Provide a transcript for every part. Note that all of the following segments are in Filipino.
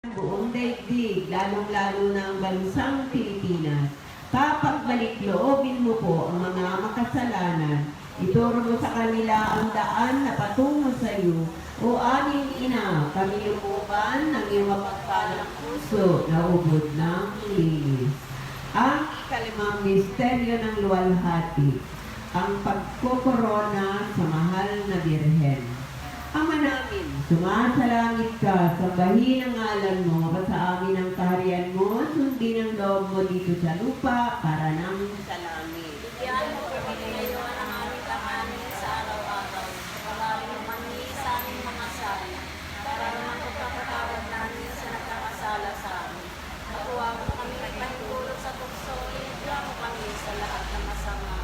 Buong daigdig, lalong-lalo na ang bansang Pilipinas. Papagbalik loobin mo po ang mga makasalanan. Ituro mo sa kanila ang daan na patungo sa iyo. O aming ina, kami lumupan ng iyong mapagpalang puso na ubod ng linis. Ang ikalimang misteryo ng luwalhati, ang pagkokorona sa mahal na Birhen. Ama namin, sumasalangit ka, sambahin ang ngalan mo, sa amin ang kaharian mo, sundin ang loob mo dito sa lupa, para namin sa langit. Bigyan mo kami ngayon ang aming kakanin sa araw-araw. Pagkakalin mo kami sa aming mga sala, para naman pagkakatawad namin sa nagkakasala sa amin. Nakuha mo kami nagpahintulot sa tukso, ibigyan mo kami sa lahat ng masama.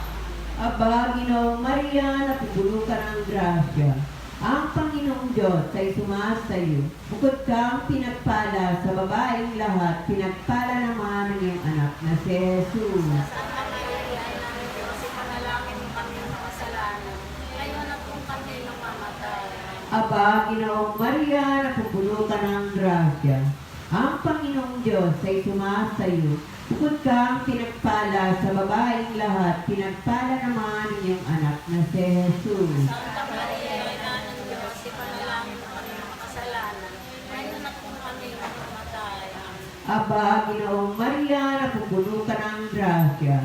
Aba, Ginoong Maria, napupuno ka ng grasya. Ang Panginoong Diyos ay sumasayo. Bukod kang pinagpala sa babaeng lahat, pinagpala naman ang iyong anak na si Jesus. Santa Maria, Ina ng Diyos, ipanalangin mo kami ng kasalanan, ngayon at kung kami namamatay. Aba, Ginoong Maria, napupuno ka ng grasya. Ang Panginoong Diyos ay sumasayo. Bukod kang pinagpala sa babaeng lahat, pinagpala naman ang iyong anak na si Jesus. Santa Maria, Ina ng Diyos, ipanalangin mo kami ng kasalanan, ngayon at kung kami namamatay. Aba, Ginoong Maria, napupuno ka ng grasya.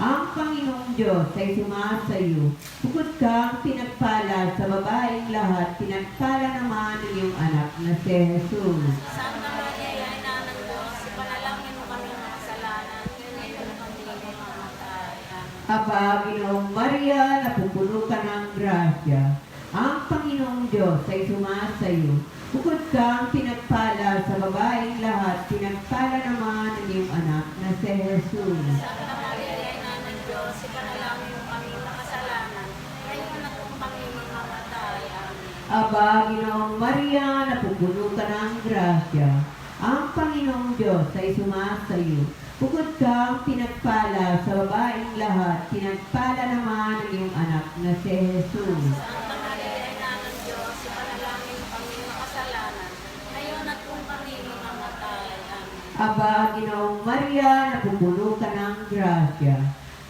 Ang Panginoong Diyos ay sumasayo. Bukod kang pinagpala sa babaeng lahat, pinagpala naman ang iyong anak na si Jesus. Santa Maria, Ina ng Diyos, ipanalangin mo kami ng kasalanan, ngayon at kung kami namamatay. Aba, Ginoong Maria, napupuno ka ng grasya. Ang Panginoong Diyos ay sumasayo. Bukod kang pinagpala sa babaeng lahat, pinagpala naman ang iyong anak na si Jesus. Santa Maria, Ina ng Diyos, ipanalangin mo kami ng kasalanan, ngayon at kung kami namamatay. Aba, Ginoong Maria, napupuno ka ng grasya. Ang Panginoong Diyos ay sumasayo. Bukod kang pinagpala sa babaeng lahat, pinagpala naman ang iyong anak na si Jesus. Santa Maria, Ina ng Diyos, ipanalangin mo kami ng kasalanan, ngayon at kung kami namamatay. Aba, Ginoong Maria, napupuno ka ng grasya.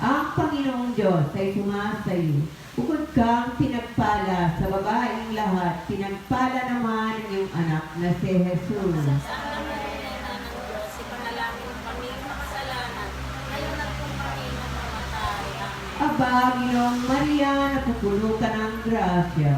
Ang Panginoong Diyos ay sumasayo. Bukod kang pinagpala sa babaeng lahat, pinagpala naman ang iyong anak na si Jesus. Santa Maria, Ina ng Diyos, ipanalangin mo kami ng kasalanan, ngayon at kung kami namamatay. Aba, Ginoong Maria, napupuno ka ng grasya.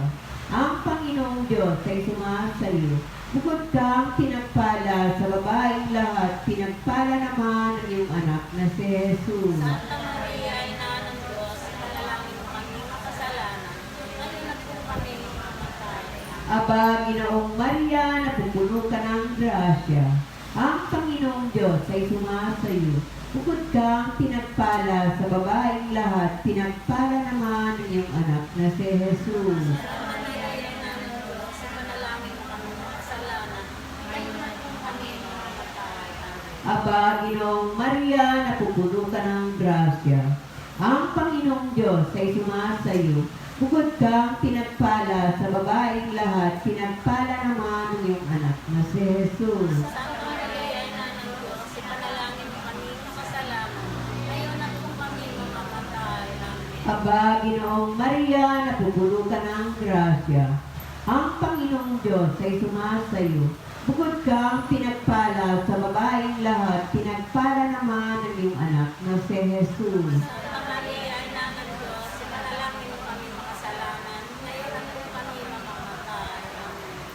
Ang Panginoong Diyos ay sumasayo. Bukod kang pinagpala sa babaeng lahat, pinagpala naman ang iyong anak na si Jesus. Santa Maria, Ina ng Diyos, ipanalangin mo kami ng kasalanan, ngayon at kung kami namamatay. Aba, Ginoong Maria, napupuno ka ng grasya. Ang Panginoong Diyos ay sumasayo. Bukod kang pinagpala sa babaeng lahat, pinagpala naman ang iyong anak na si Jesus. Santa Maria, Ina ng Diyos, ipanalangin mo kami ng kasalanan, ngayon at kung kami namamatay. Aba, Ginoong Maria, napupuno ka ng grasya. Ang Panginoong Diyos ay sumasayo. Bukod kang pinagpala sa babaeng lahat, pinagpala naman ang iyong anak na si Jesus. Santa Maria, Ina ng Diyos, ipanalangin mo kami ng kasalanan, ngayon at kung kami namamatay. Aba, Ginoong Maria, napupuno ka ng grasya. Ang Panginoong Diyos ay sumasayo. Bukod kang pinagpala sa babaeng lahat, pinagpala naman ang iyong anak na si Jesus. Santa Maria, Ina ng Diyos, ipanalangin mo kami ng kasalanan, ngayon at kung kami namamatay.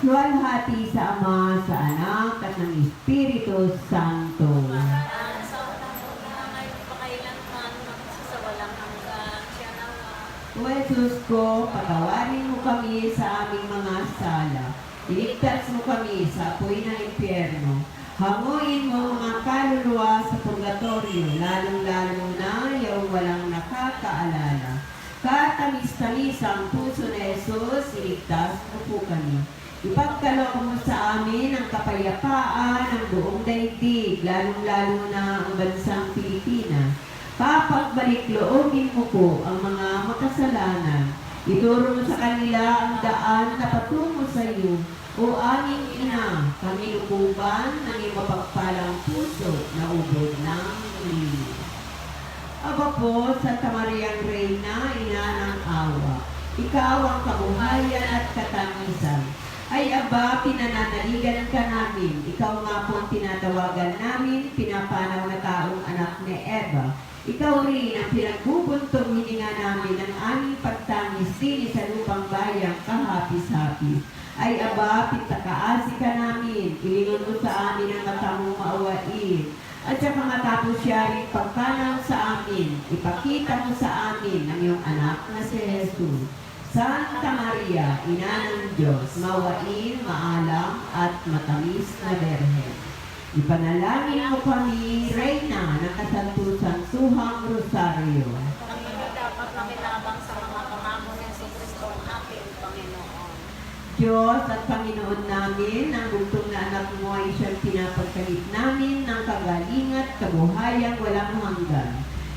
Luwalhati sa Ama, sa Anak, at ng Espiritu Santo. Paraan sa unang muna, ngayon pa kailanman, magsasawalang hanggan, siya naman. O Jesus ko, patawarin mo kami sa aming mga sala. Iligtas mo kami sa apoy ng impyerno. Hanguin mo mga kaluluwa sa purgatorio, lalong-lalo na yung walang nakakaalala. Katamis-tamis ang puso ni Jesus, iligtas mo po kami. Ipagkaloob mo sa amin ang kapayapaan ng buong daigdig, lalong-lalo na ang bansang Pilipinas. Papagbalik loobin mo po ang mga makasalanan. Ituro mo sa kanila ang daan na patungo sa iyo. O aming ina, kami lukuban ng iyong mapagpalang puso na ubod ng linis. Aba po, Santa Mariang Reyna, ina ng awa, ikaw ang kabuhayan at katangisan. Ay aba, pinananaligan ka namin. Ikaw nga po ang tinatawagan namin, pinapanaw na taong anak ni Eva. Ikaw rin ang pinagbubuntong hininga namin ng aming pagtangis din sa lupang bayang kahapis-hapis. Ay aba, pitakaasi ka namin, ilingon mo sa amin ang mata mong maawain. At saka matapos siya rin pagpanaw sa amin, ipakita mo sa amin ang iyong anak na si Jesus. Santa Maria, Ina ng Diyos, mawain, maalam, at matamis na Berhen. Ipanalangin mo kami, Reyna, ng kasantu-santuhang Rosario. Kami dapat makinabang sa mga pangako ng si Kristo ang ating Panginoon. Diyos at Panginoon namin, ang bugtong na anak mo ay siyang pinapagkalit namin ng kagaling at kabuhayang walang hanggan.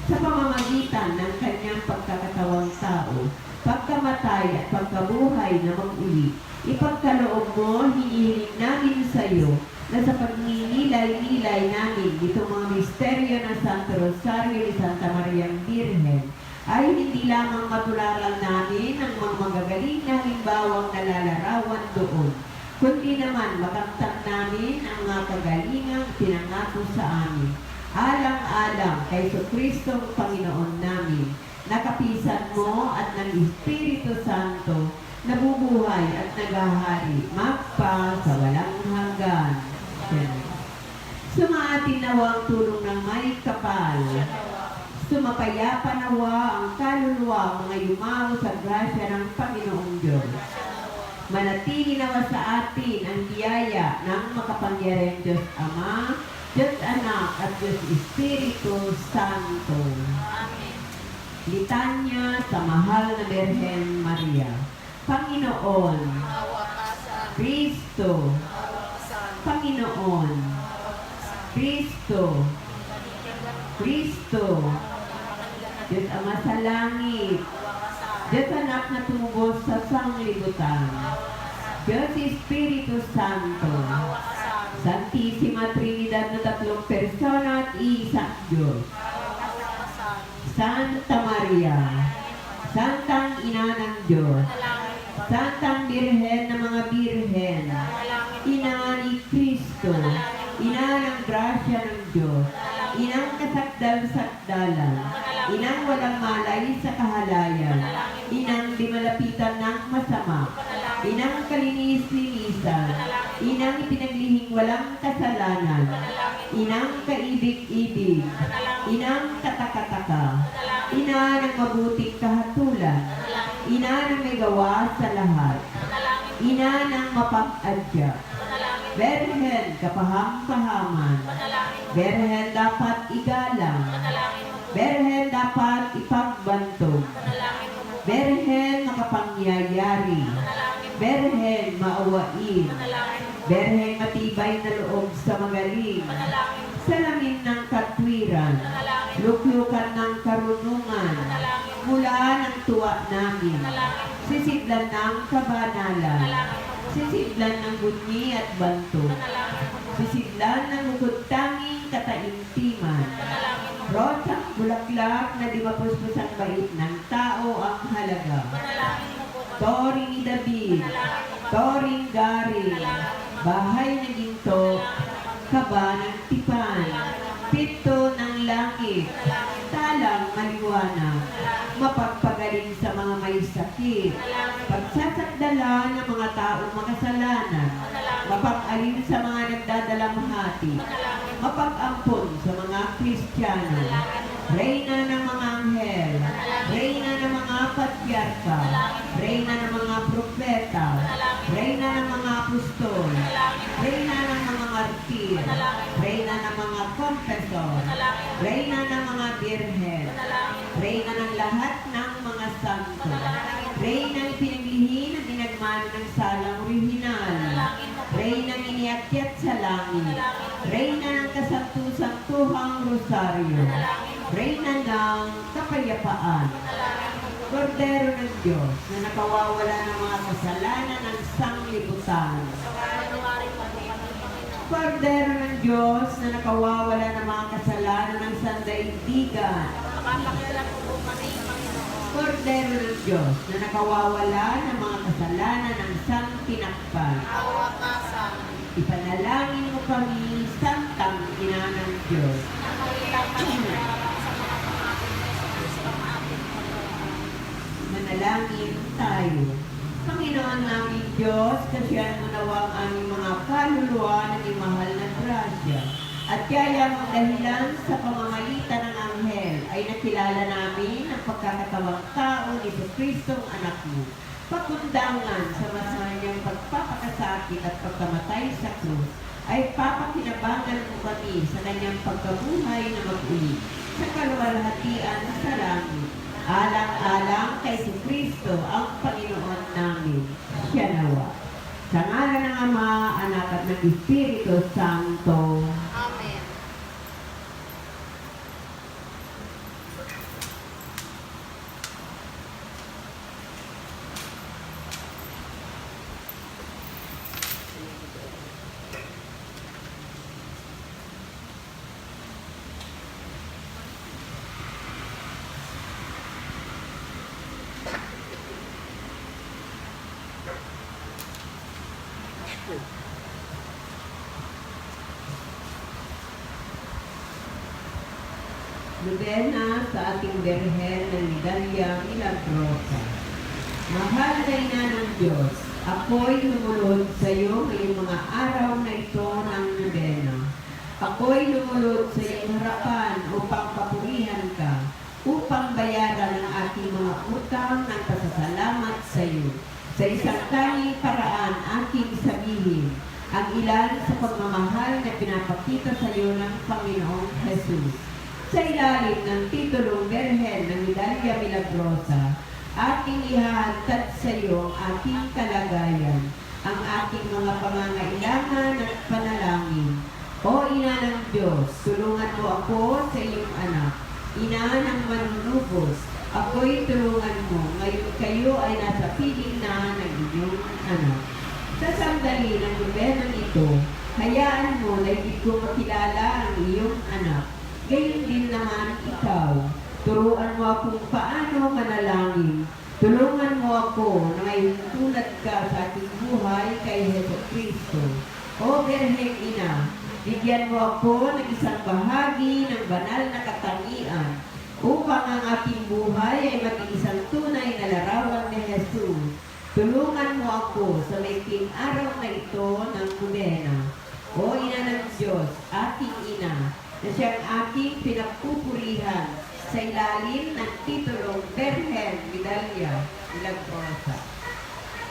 Sa pamamagitan ng kanyang pagkakatawang tao, pagkamatay at pagkabuhay na mag-uli, ipagkaloob mo, hinihiling namin sa iyo, na sa pagninilay-nilay namin itong mga misteryo ng Santo Rosario ni Santa Mariang Birhen, ay hindi lamang matularan namin ang mga magagaling na halimbawang nalalarawan doon, kundi naman makamtan namin ang mga kagalingang pinangako sa amin, alang-alang kay Kristong Panginoon namin, nakapisan mo at ng Espiritu Santo, nabubuhay at nagahari, magpa sa walang hanggan. Sumaatin nawa ang tulong ng may kapal. Sumapayapa nawa ang kaluluwa mga yumaw sa grasya ng Panginoong Diyos. Manatili nawa sa atin ang biyaya ng makapangyarihang Diyos Ama, Diyos Anak at Diyos Espiritu Santo. Amen. Litanya sa mahal na Birhen Maria. Panginoon, Awa ka sa amin. Kristo, Awa ka sa amin. Panginoon, Kristo, Kristo, Diyos Ama sa langit, Awa ka sa amin. Diyos Anak na tumubos sa sanglibutan, Diyos Espiritu Santo, Awa ka sa amin. Santisima Trinidad na tatlong persona at iisang Diyos, Awa ka sa amin. Santa Maria, Santang Ina ng Diyos, Panalangin mo. Santang Birhen ng mga Birhen, Panalangin mo. Ina ni Kristo, Ina ng grasya ng Diyos, Inang kasakdal-sakdalan, Inang walang malay sa kahalayan, Inang di malapitan ng masama, Inang kalinis-linisan, Inang ipinaglihing walang kasalanan, Inang kaibig-ibig, Inang katakataka, Ina ng mabuting kahatulan, Ina ng may gawa sa lahat, Ina ng mapag-adya, Berhen kapaham-pahaman, Berhen dapat igalang, Berhen dapat ipagbantog, Berhen makapangyayari, Berhen maawain, Berhen matibay na loob sa magaling, salamin ng katwiran, lukyukan ng karunungan, mula ng tuwa namin, sisidlan ng kabanalan, sisidlan ng bunyi at banto, sisidlan ng bukod tanging kataimtiman, rosang bulaklak na di mapuspusang bait ng tao ang halaga, toring ni David, toring garing, bahay na ginto, kaba ng tipan, pito ng langit, talang maliwanag, mapagpagaling sa mga may sakit, pagsasagdala ng mga taong makasalanan, mapag-alim sa mga nagdadalamhati, mapag-ampon sa mga Kristiyano, Reyna ng mga anghel, Reyna ng mga patriarka, Reyna ng mga propeta, Reyna ng mga apostol, Reyna ng mga martir, Reyna ng mga confessor, Reyna ng mga birhen, Reyna ng lahat ng mga santo, Reyna ng pinaglihin at dinagmano ng salang orihinal, Reyna ng iniakyat sa langit, Reyna ng kasantu-santuhang rosaryo, Reyna ng kapayapaan, Kordero ng Diyos na nakawawala ng mga kasalanan ng sanglibutan. Pagkaluwarin mo po kami, Panginoon. Kordero ng Diyos na nakawawala ng mga kasalanan ng sandaigdigan. Makapakilala po kami, Panginoon. Kordero ng Diyos na nakawawala ng mga kasalanan ng sangtinakpan. Awa ka sa amin. Ipanalangin mo kami, Santang Ina ng Diyos. Nakawila kami para sa mga pangakit ni Jesus ang ating Panginoon. Manalangin tayo. Panginoon naming Diyos, kasyan mo nawa ang aming mga kaluluwa ng imahal na grasya. At kaya mo dahilan sa pamamagitan ng anghel ay nakilala namin ang pagkakatawang tao ni Kristong anak mo. Pakundangan sa masayang pagpapakasakit at pagkamatay sa krus, ay papakinabangan mo kami sa kanyang pagkabuhay na mag-uli sa kaluwalhatian sa langit. Alang-alang kay Kristo ang Panginoon namin. Siya nawa. Sa ngalan ng Ama, Anak at ng Espiritu Santo. Amen. Nobena sa ating Berhen ng Medalya Milagrosa. Mahal na Ina ng Diyos, ako'y lumulod sa iyo ngayong mga araw na ito ng nobena. Ako'y lumulod sa iyong harapan upang papurihan ka, upang bayaran ang aking mga utang ng pasasalamat sa iyo. Sa isang tanging paraan aking sabihin, ang ilan sa pagmamahal na pinapakita sa iyo ng Panginoong Jesus. Sa ilalim ng titulong Berhen ng Medalya Milagrosa, ating ihahantad sa iyo ang aking kalagayan, ang aking mga pangangailangan at panalangin. O Ina ng Diyos, tulungan mo ako sa iyong anak, Ina ng manunubos, ako'y tulungan mo, ngayon kayo ay nasa piling na ng inyong anak. Sa sandali ng gobyerno ito, hayaan mo na hindi ko makilala ang iyong anak. Gayon din naman ikaw. Turuan mo akong paano manalangin. Tulungan mo ako na ngayon tulad ka sa ating buhay kay Heso Kristo. O Berheng Ina, bigyan mo ako ng isang bahagi ng banal na katangian upang ang ating buhay ay maging isang tunay na larawan ni Jesus. Tulungan mo ako sa maikling araw na ito ng Nobena. O Ina ng Diyos, ating Ina, na siyang aking pinagpupurihan sa ilalim ng titulong Berhen Medalya Milagrosa.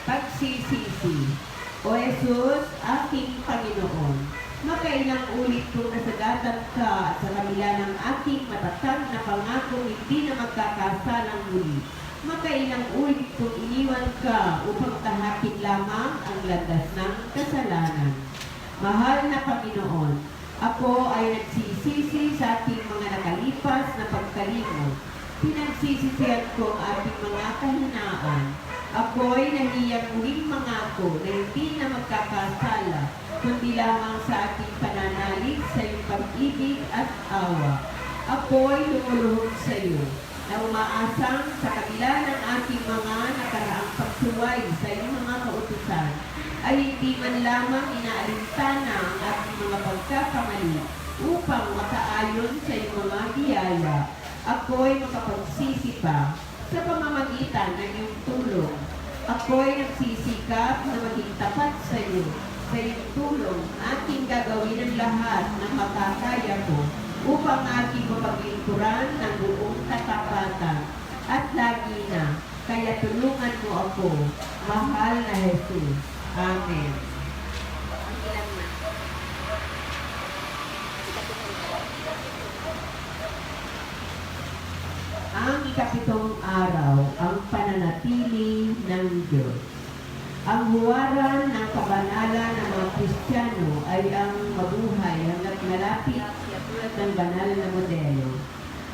Pagsisisi. O Jesus, aking Panginoon, makailang ulit kong nasagatan ka at sa kabila ng aking matatag na pangako hindi na magkakasalang muli. Makailang ulit kong iniwan ka upang tahakin lamang ang landas ng kasalanan. Mahal na Panginoon, ako ay nagsisisi sa ating mga nakalipas na pagkalimot. Pinagsisisihan ko ang ating mga kahinaan. Ako ay nahiyang muling mangako na hindi na magkakasala, kundi lamang sa ating pananalig sa iyong pag-ibig at awa. Ako ay lumuluhod sa iyo, na umaasang sa kabila ng ating mga nakaraang pagsuway sa iyong mga kautusan, ay hindi man lamang inaalintana ang ating mga pagkakamali upang makaayon sa iyong mga biyaya. Ako ay makapagsisi pa sa pamamagitan ng iyong tulong. Ako ay nagsisikap na maging tapat sa iyo. Sa iyong tulong, aking gagawin ang lahat ng makakaya ko upang aking mapaglingkuran ng buong katapatan. At lagi na, kaya tulungan mo ako, mahal na Jesus. Amen. Ang ilan na. Ang ikapitong araw, ang pananatili ng Diyos. Ang huwaran ng kabanalan ng mga Kristiyano ay ang mabuhay hanggat malapit tulad ng banal na modelo.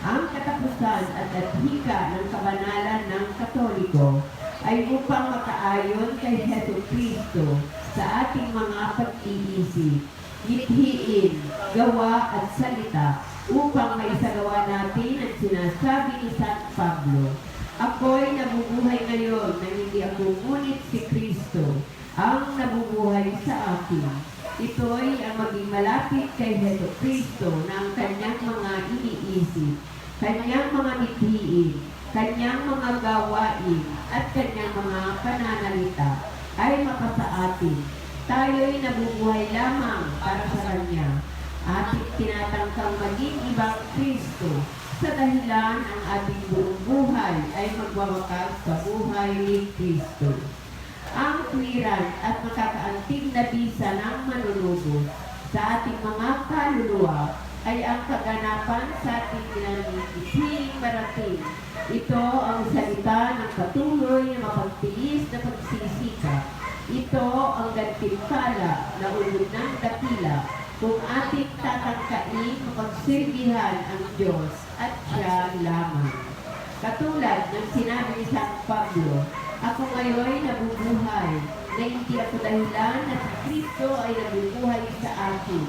Ang katapusan at adhika ng kabanalan ng Katoliko ay upang makaayon kay Heso Kristo sa ating mga pag-iisip, mithiin, gawa at salita upang maisagawa natin ang sinasabi ni San Pablo. Ako'y nabubuhay ngayon na hindi ako, ngunit si Kristo ang nabubuhay sa akin. Ito'y ang maging malapit kay Heso Kristo na ang kanyang mga iniisip, kanyang mga mithiin, kanyang mga gawain, at kanyang mga pananalita ay makasa atin. Tayo'y nabubuhay lamang para sa Kanya. Ating tinatangkang maging ibang Kristo sa dahilan ang ating buong buhay ay magwawakas sa buhay ni Kristo. Ang tuwiran at makakaantig na bisa ng manunubos sa ating mga kaluluwa ay ang kaganapan sa ating pinanitiling marating. Ito ang salita ng patuloy na mapagtiis na pagsisikap. Ito ang gantimpala na ulog ng dakila kung ating tatangkain mapagsilbihan ang Diyos at siya lamang. Katulad ng sinabi ni San Pablo, ako ngayon nabubuhay, na hindi ako dahilan na si Kristo ay nabubuhay sa akin,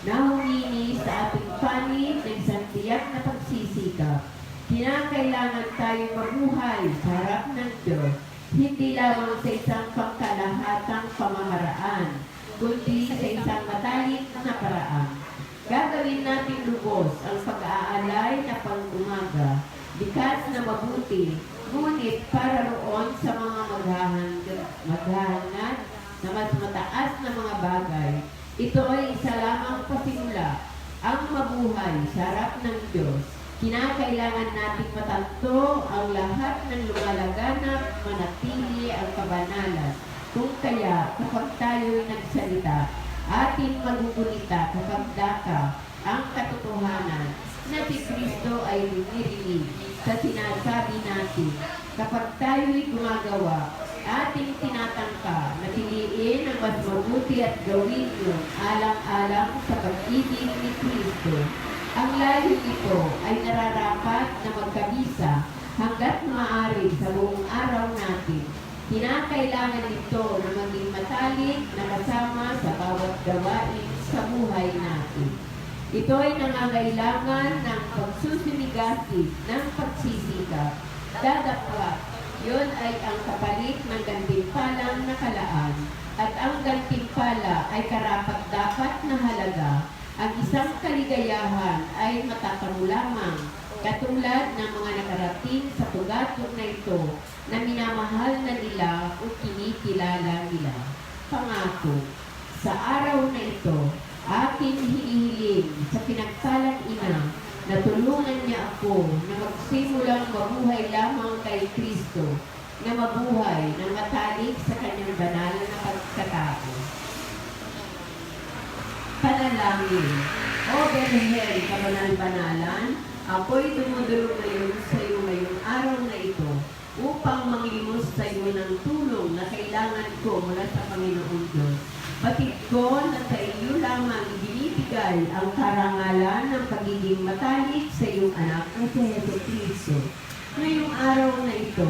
na humini sa ating panig ng isang tiyak na pagsisikap. Kinakailangan tayo mabuhay sa harap ng Diyos, hindi lamang sa isang pangkalahatang pamamaraan, kundi sa isang matalik na paraan. Gagawin natin lubos ang pag-aalay na pang-umaga, bikas na mabuti, ngunit para roon sa mga maghahangad na mas mataas na mga bagay. Ito ay isa lamang pasimula, ang mabuhay sa harap ng Diyos. Kinakailangan nating matanto ang lahat ng lumalaganap, manatili ang kabanalan. Kung kaya, kapag tayo'y nagsalita, ating magugunita kapag daka ang katotohanan na si Kristo ay lumirinig sa sinasabi natin. Kapag tayo'y gumagawa, ating tinatangka na piliin ang mas mabuti at gawin yun alang-alang sa pag-ibig ni Kristo. Ang layo nito ay nararapat na magkabisa hanggat maaari sa buong araw natin. Kinakailangan nito na maging matalik na kasama sa bawat gawain sa buhay natin. Ito ay nangangailangan ng pagsusumigasi ng pagsisikap. Dadakwa, yun ay ang kapalit ng gantimpalang nakalaan. At ang gantimpala ay karapat-dapat na halaga. Ang isang kaligayahan ay matatamo lamang, katulad ng mga nakarating sa tugatog na ito na minamahal na nila o kinikilala nila. Pangako, sa araw na ito, aking hinihiling sa pinagpalang ina na tulungan niya ako na magsimulang mabuhay lamang kay Kristo, na mabuhay ng matalik sa kanyang banal na pagkatao. Panalangin. O Berhen, kabanal-banalan, ako'y dumudulog ngayon sa iyo ngayong araw na ito upang manglimos sa iyo ng tulong na kailangan ko mula sa Panginoong Diyos. Batid ko na sa iyo lamang ibinibigay ang karangalan ng pagiging matalik sa iyong anak na si Heso Kristo. Ngayong araw na ito,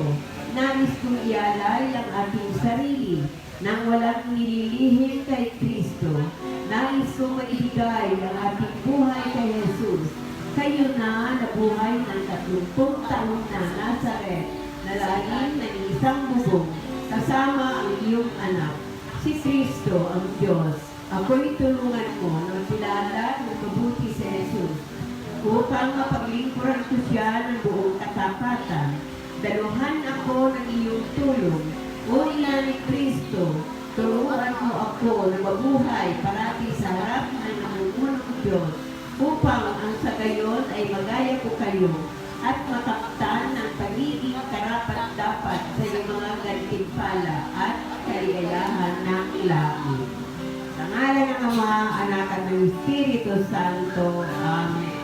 nais kong ialay ang ating sarili nang walang nililihim kay Kristo. Nais kong maibigay ang ating buhay kay Jesus. Kayo na nabuhay ng 30 taon na Nazaret, na laging ng isang bubong, kasama ang iyong anak, si Kristo ang Diyos. Ako'y tulungan mo ng kilala ng mabuti si Jesus, upang mapaglingkuran ko siya ng buong katapatan. Daluhan ako ng iyong tulong. O ina ni Kristo, turuan mo ako na mabuhay parati sa harap ng nangungunang Diyos, upang ang sa gayon ay magaya ko kayo at makamtan ng pagiging karapat-dapat sa iyong mga gantimpala at kaligayahan ng langit. Sa ngalan ng Ama, Anak at ng Espiritu Santo. Amen.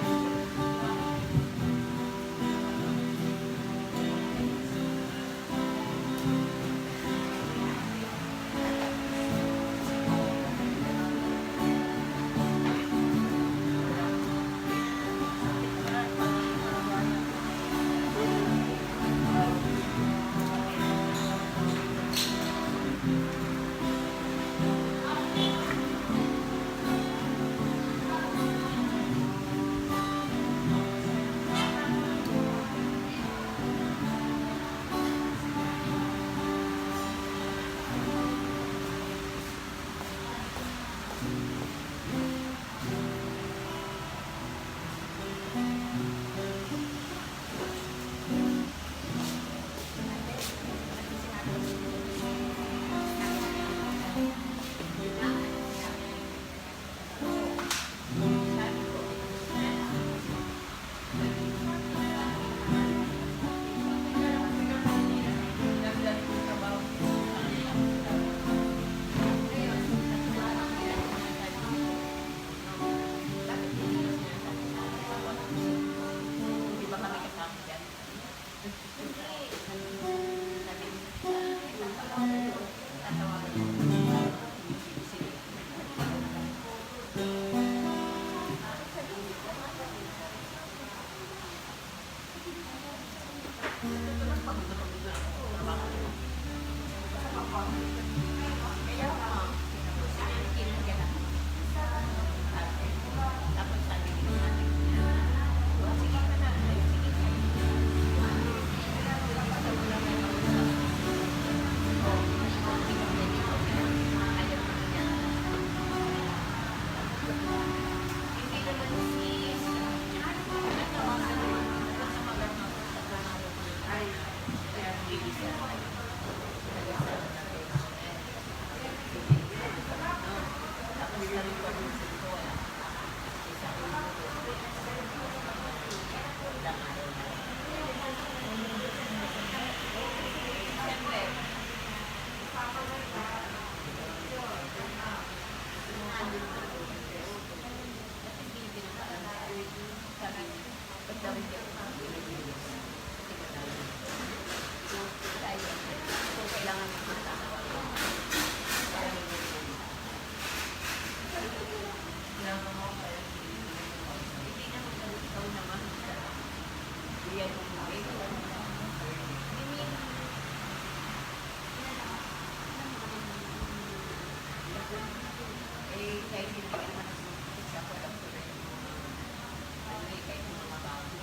gawin niya kung kailangan ng mata. Hindi naman ikaw naman. Iyan mo mo. Kahit hindi ka naman sa walang tuloy mo. Kahit mga bago.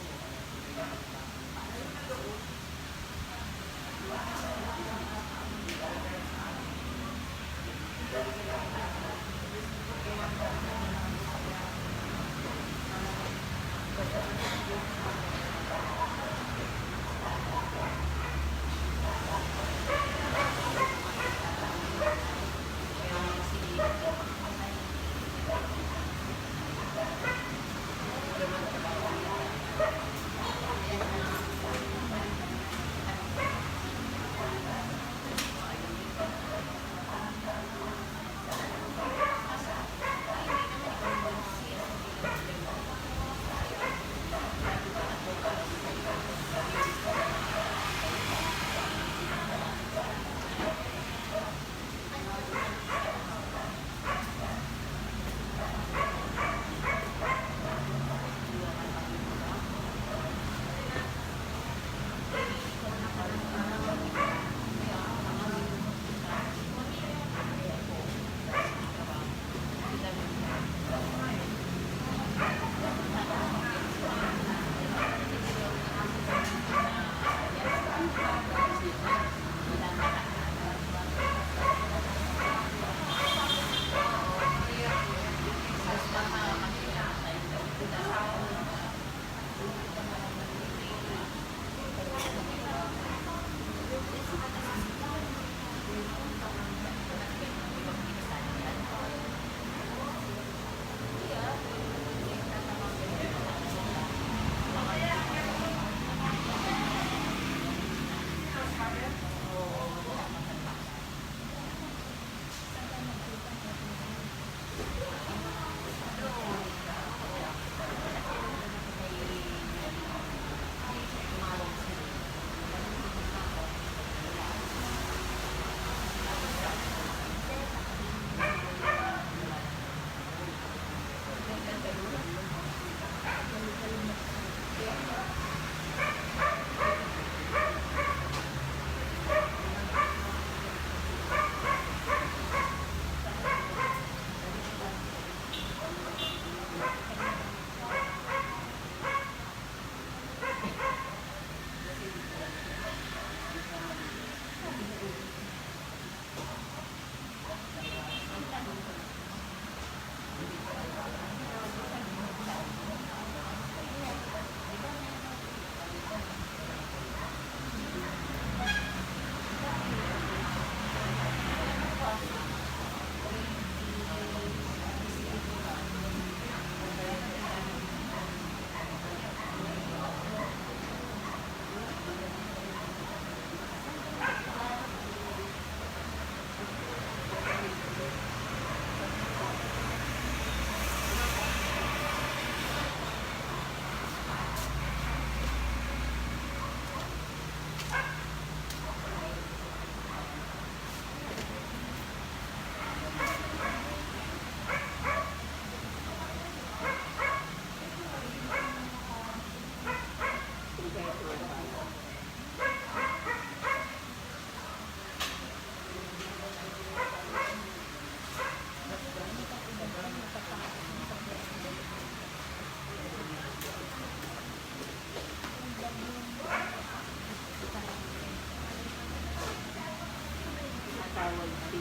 Tawag si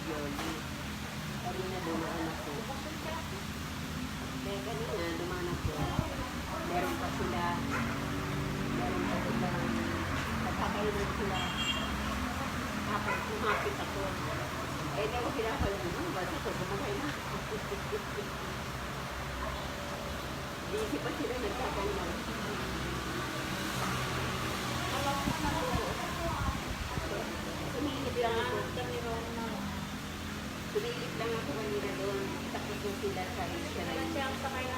Jolie. Kanina dumaan ako. Kanina dumaan ako. Meron pa silang nagkakainan sila. Tapos kumapit ako. Eh, hindi ako pinapalala. Ano ba? Ito, kumakain na. Busy pa sila nagkakainan. Sumilip lang ako. Sumilip lang ako kanina doon. Tapos doon sila sa Israel.